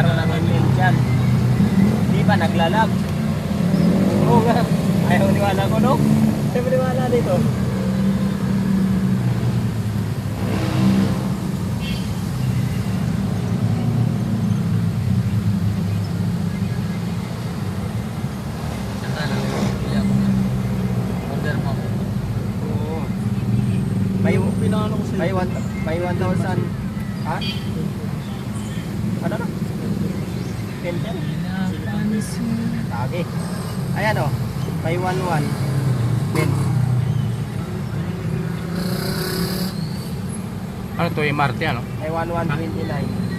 nagkaroon ng email dyan. Di ba naglalag? Oo nga. Ayaw niwala ko, no? Ayaw niwala dito. Order mo. Oo. May Pinano ko may 1,000. Ha? Ano na? 10 yan. Lagi. Ayan o. May 1,1. 10. Ano to, MRT ano? May 1,129.